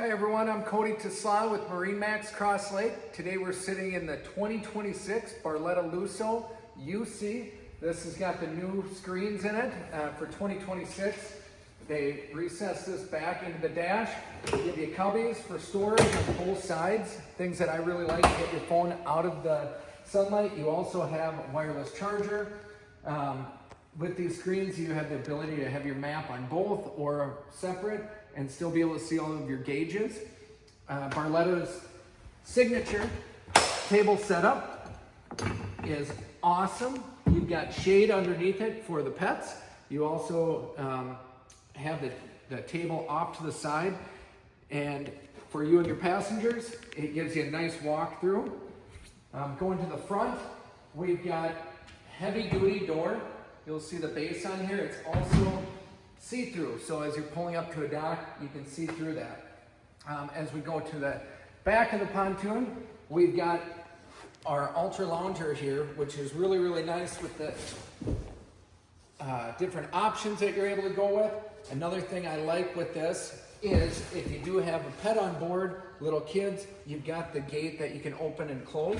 Hi everyone, I'm Cody Tesla with MarineMax Cross Lake. Today we're sitting in the 2026 Barletta Lusso UC. This has got the new screens in it for 2026. They recess this back into the dash, give you cubbies for storage on both sides. Things that I really like to get your phone out of the sunlight. You also have a wireless charger. With these screens, you have the ability to have your map on both or separate and still be able to see all of your gauges. Barletta's signature table setup is awesome. You've got shade underneath it for the pets. You also have the table off to the side, and for you and your passengers, it gives you a nice walkthrough. Going to the front, we've got heavy-duty door. You'll see the base on here. It's also see-through, so as you're pulling up to a dock, you can see through that. As we go to the back of the pontoon, we've got our Ultra Lounger here, which is really, really nice with the different options that you're able to go with. Another thing I like with this is if you do have a pet on board, little kids, you've got the gate that you can open and close,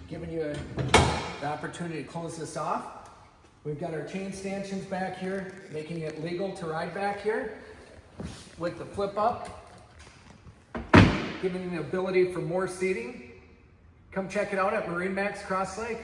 giving you the opportunity to close this off. We've got our chain stanchions back here, making it legal to ride back here with the flip up, giving you the ability for more seating. Come check it out at MarineMax Cross Lake.